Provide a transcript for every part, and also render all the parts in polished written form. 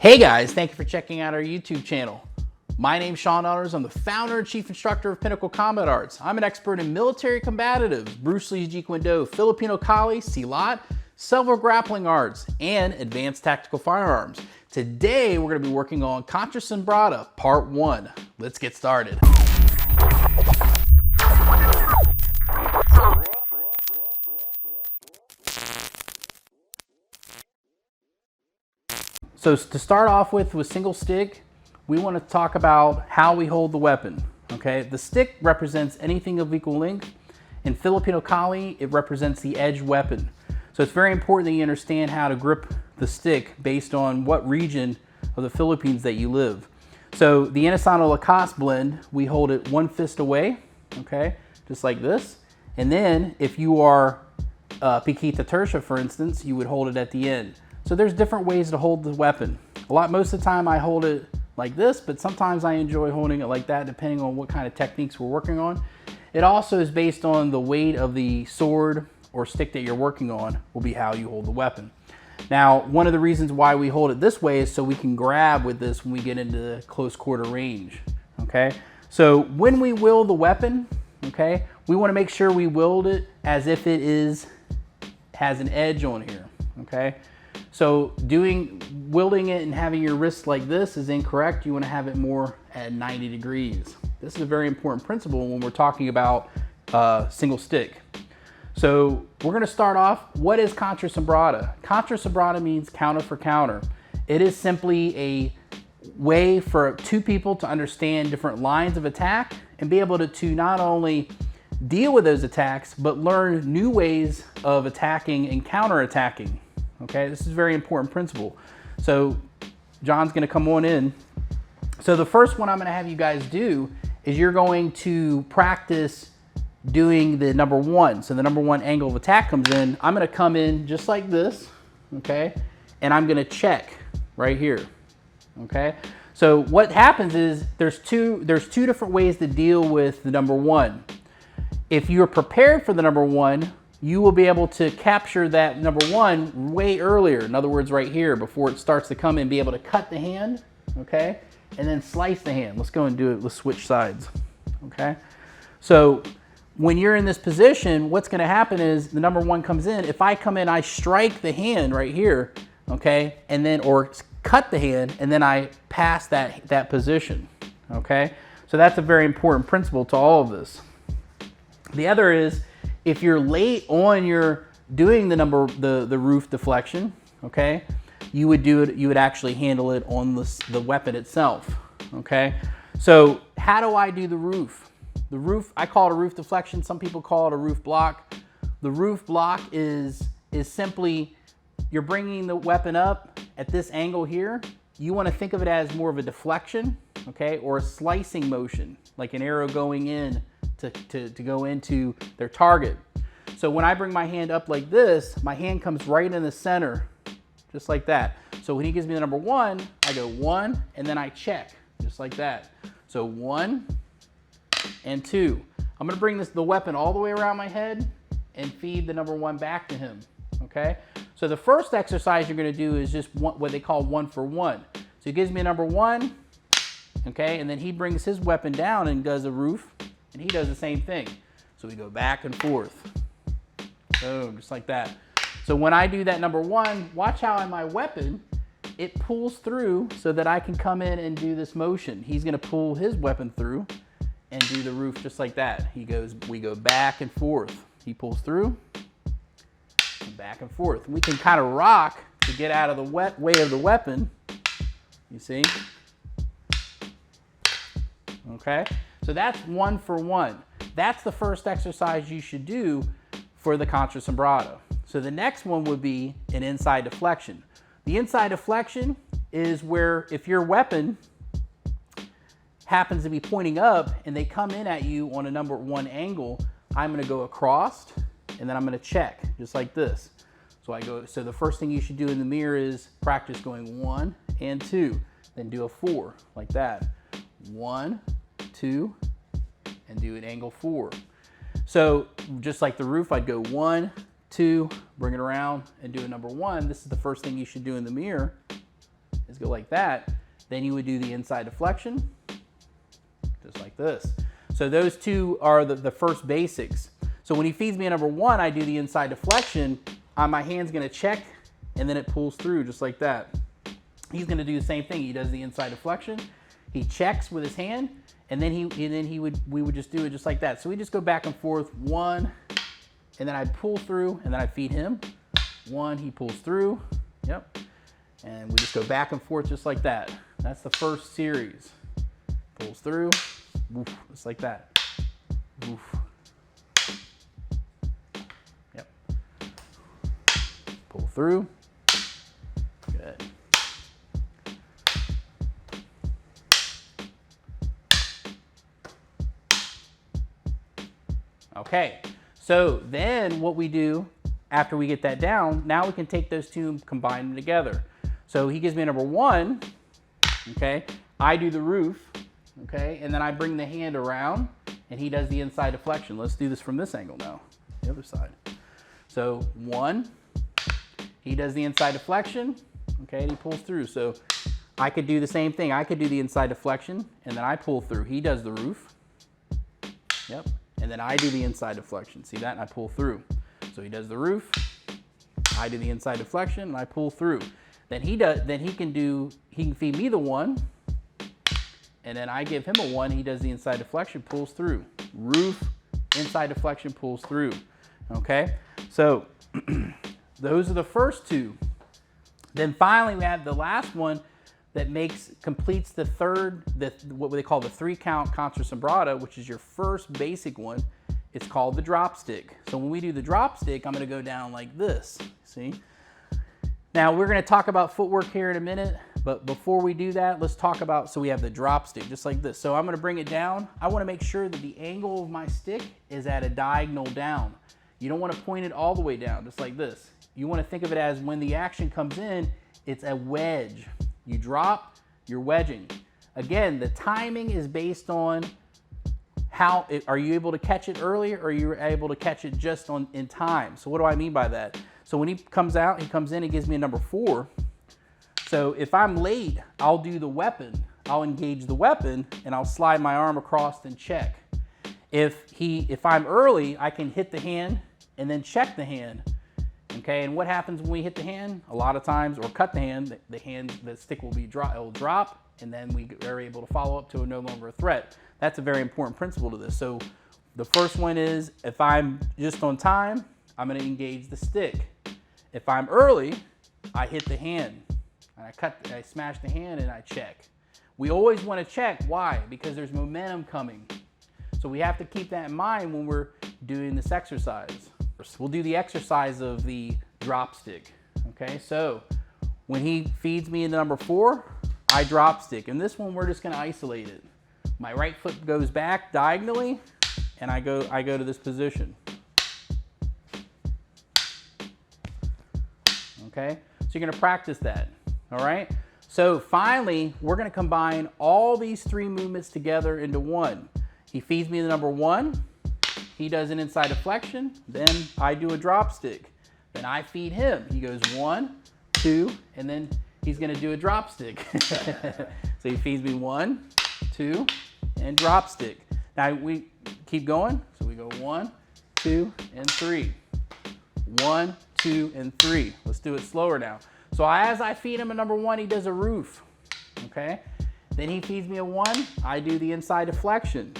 Hey guys, thank you for checking out our YouTube channel. My name's Sean Ullers. I'm the founder and chief instructor of Pinnacle Combat Arts. I'm an expert in military combatives, Bruce Lee's Jeet Kune Do, Filipino Kali, Silat, several grappling arts, and advanced tactical firearms. Today, we're gonna be working on Contra Sumbrada, part 1. Let's get started. So to start off with single stick, we want to talk about how we hold the weapon, okay? The stick represents anything of equal length. In Filipino Kali, it represents the edged weapon. So it's very important that you understand how to grip the stick based on what region of the Philippines that you live. So the Inosanto Lakas blend, we hold it one fist away, okay? Just like this. And then if you are Piquita Tertia, for instance, you would hold it at the end. So there's different ways to hold the weapon. Most of the time I hold it like this, but sometimes I enjoy holding it like that depending on what kind of techniques we're working on. It also is based on the weight of the sword or stick that you're working on will be how you hold the weapon. Now, one of the reasons why we hold it this way is so we can grab with this when we get into close quarter range, okay? So when we wield the weapon, okay, we wanna make sure we wield it as if it has an edge on here, okay? So wielding it and having your wrist like this is incorrect. You want to have it more at 90 degrees. This is a very important principle when we're talking about single stick. So we're going to start off. What is Contra Sumbrada? Contra Sumbrada means counter for counter. It is simply a way for two people to understand different lines of attack and be able to not only deal with those attacks, but learn new ways of attacking and counter-attacking. Okay, this is a very important principle. So John's gonna come on in. So the first one I'm gonna have you guys do is you're going to practice doing the number 1. So the number 1 angle of attack comes in. I'm gonna come in just like this, okay? And I'm gonna check right here, okay? So what happens is there's two different ways to deal with the number 1. If you're prepared for the number 1, you will be able to capture that number 1 way earlier. In other words, right here, before it starts to come in, be able to cut the hand, okay? And then slice the hand. Let's go and do it. Let's switch sides, okay? So when you're in this position, what's gonna happen is the number 1 comes in. If I come in, I strike the hand right here, okay? And then, or cut the hand, and then I pass that position, okay? So that's a very important principle to all of this. The other is, if you're late on your doing the roof deflection, okay, you would actually handle it on the weapon itself, okay? So how do I do the roof? The roof, I call it a roof deflection. Some people call it a roof block. The roof block is simply, you're bringing the weapon up at this angle here. You want to think of it as more of a deflection, okay, or a slicing motion, like an arrow going in to go into their target. So when I bring my hand up like this, my hand comes right in the center, just like that. So when he gives me the number 1, I go 1, and then I check, just like that. So 1 and 2. I'm gonna bring the weapon all the way around my head and feed the number 1 back to him, okay? So the first exercise you're gonna do is just what they call 1 for 1. So he gives me a number 1, okay? And then he brings his weapon down and does a roof, and he does the same thing. So we go back and forth. Boom, just like that. So when I do that number 1, watch how on my weapon, it pulls through so that I can come in and do this motion. He's gonna pull his weapon through and do the roof just like that. We go back and forth. He pulls through, and back and forth. We can kind of rock to get out of the way of the weapon, you see? Okay, so that's 1 for 1. That's the first exercise you should do for the Contra Sumbrada. So the next one would be an inside deflection. The inside deflection is where if your weapon happens to be pointing up and they come in at you on a number 1 angle, I'm gonna go across and then I'm gonna check, just like this. So the first thing you should do in the mirror is practice going 1 and 2, then do a 4, like that. 1, 2, and do an angle 4. So just like the roof, I'd go 1, 2, bring it around and do a number 1. This is the first thing you should do in the mirror is hands go like that, then you would do the inside deflection, just like this. So those two are the first basics. So when he feeds me a number 1, I do the inside deflection. My hand's gonna check, and then it pulls through just like that. He's gonna do the same thing. He does the inside deflection. He checks with his hand, and then we would just do it just like that. So we just go back and forth, 1, and then I pull through, and then I feed him. 1, he pulls through, yep. And we just go back and forth just like that. That's the first series. Pulls through, woof, just like that. Woof. Yep. Pull through. Good. Okay, so then what we do after we get that down, now we can take those two and combine them together. So he gives me a number 1, okay? I do the roof, okay? And then I bring the hand around and he does the inside deflection. Let's do this from this angle now, the other side. So 1, he does the inside deflection, okay? And he pulls through. So I could do the same thing. I could do the inside deflection and then I pull through. He does the roof, yep. And then I do the inside deflection. See that? And I pull through. So he does the roof, I do the inside deflection, and I pull through. Then he can feed me the 1, and then I give him a 1, he does the inside deflection, pulls through. Roof, inside deflection, pulls through. Okay? So those are the first two. Then finally we have the last one that completes the third, what they call the 3-count Contra Sumbrada, which is your first basic one. It's called the drop stick. So when we do the drop stick, I'm gonna go down like this, see? Now we're gonna talk about footwork here in a minute, but before we do that, let's talk about, so we have the drop stick, just like this. So I'm gonna bring it down. I wanna make sure that the angle of my stick is at a diagonal down. You don't wanna point it all the way down, just like this. You wanna think of it as when the action comes in, it's a wedge. You drop, you're wedging. Again, the timing is based on are you able to catch it earlier or are you able to catch it just in time? So what do I mean by that? So when he comes out, he comes in, he gives me a number 4. So if I'm late, I'll do the weapon. I'll engage the weapon and I'll slide my arm across and check. If I'm early, I can hit the hand and then check the hand. Okay, and what happens when we hit the hand? A lot of times, or cut the hand, the stick will drop, and then we are able to follow up to no longer a threat. That's a very important principle to this. So the first one is, if I'm just on time, I'm gonna engage the stick. If I'm early, I hit the hand, and I smash the hand and I check. We always wanna check, why? Because there's momentum coming. So we have to keep that in mind when we're doing this exercise. We'll do the exercise of the drop stick, okay? So when he feeds me in the number 4, I drop stick. And this one, we're just gonna isolate it. My right foot goes back diagonally, and I go to this position. Okay, so you're gonna practice that, all right? So finally, we're gonna combine all these 3 movements together into one. He feeds me the number 1, he does an inside deflection, then I do a drop stick. Then I feed him, he goes 1, 2, and then he's gonna do a drop stick. So he feeds me 1, 2, and drop stick. Now we keep going. So we go 1, 2, and 3. 1, 2, and 3. Let's do it slower now. So as I feed him a number 1, he does a roof, okay? Then he feeds me a 1, I do the inside deflection.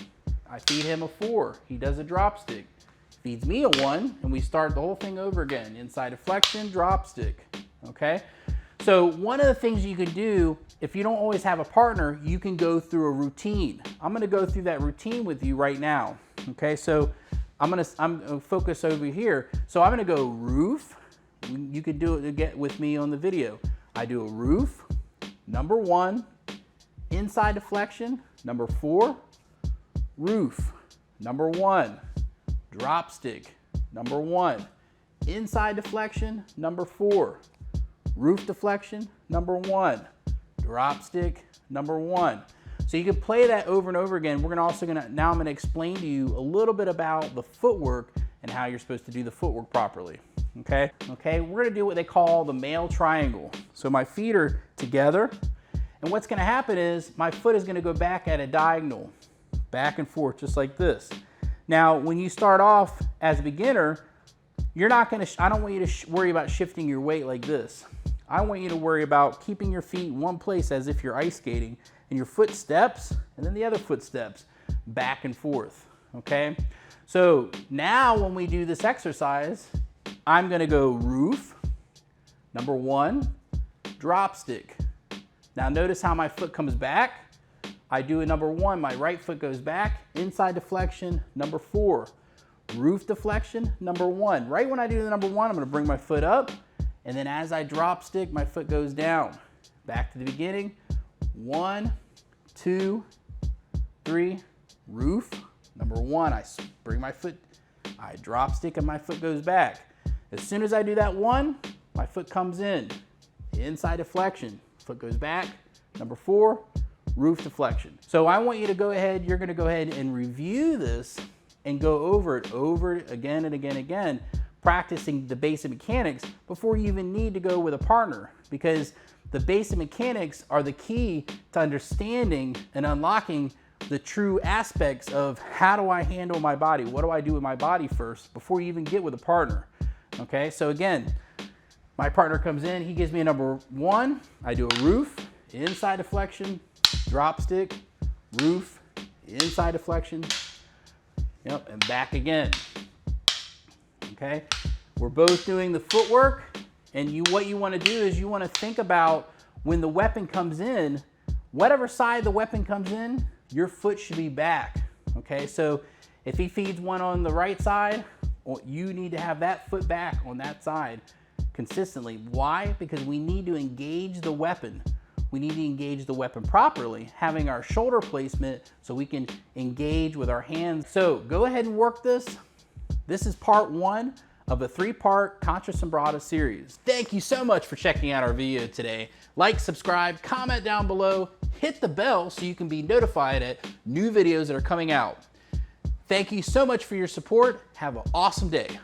I feed him a 4, he does a drop stick. Feeds me a 1, and we start the whole thing over again. Inside deflection, drop stick, okay? So one of the things you can do, if you don't always have a partner, you can go through a routine. I'm gonna go through that routine with you right now, okay? So I'm gonna focus over here. So I'm gonna go roof. You could do it again with me on the video. I do a roof, number 1, inside deflection, number 4, roof, number 1, drop stick, number 1, inside deflection, number 4, roof deflection, number 1, drop stick, number 1. So you can play that over and over again. Now I'm gonna explain to you a little bit about the footwork and how you're supposed to do the footwork properly, okay? Okay, we're gonna do what they call the male triangle. So my feet are together, And what's gonna happen is my foot is gonna go back at a diagonal, back and forth, just like this. Now, when you start off as a beginner, you're not gonna, I don't want you to worry about shifting your weight like this. I want you to worry about keeping your feet in one place as if you're ice skating, and your foot steps, and then the other foot steps, back and forth, okay? So now when we do this exercise, I'm gonna go roof, number 1, drop stick. Now notice how my foot comes back. I do a number 1, my right foot goes back, inside deflection, number 4. Roof deflection, number 1. Right when I do the number 1, I'm gonna bring my foot up, and then as I drop stick, my foot goes down. Back to the beginning, 1, 2, 3, roof. Number 1, I bring my foot, I drop stick and my foot goes back. As soon as I do that 1, my foot comes in, inside deflection, foot goes back. Number 4, roof deflection. So I want you to go ahead, you're gonna go ahead and review this and go over it again and again and again, practicing the basic mechanics before you even need to go with a partner, because the basic mechanics are the key to understanding and unlocking the true aspects of how do I handle my body? What do I do with my body first before you even get with a partner? Okay, so again, my partner comes in, he gives me a number 1, I do a roof, inside deflection, drop stick, roof, inside deflection, yep, and back again. Okay, we're both doing the footwork, and what you want to do is you want to think about when the weapon comes in, whatever side the weapon comes in, your foot should be back. Okay, so if he feeds one on the right side, you need to have that foot back on that side consistently. Why? Because we need to engage the weapon. We need to engage the weapon properly, having our shoulder placement so we can engage with our hands. So go ahead and work this. This is part 1 of a 3-part Contra Sumbrada series. Thank you so much for checking out our video today. Like, subscribe, comment down below, hit the bell so you can be notified at new videos that are coming out. Thank you so much for your support. Have an awesome day.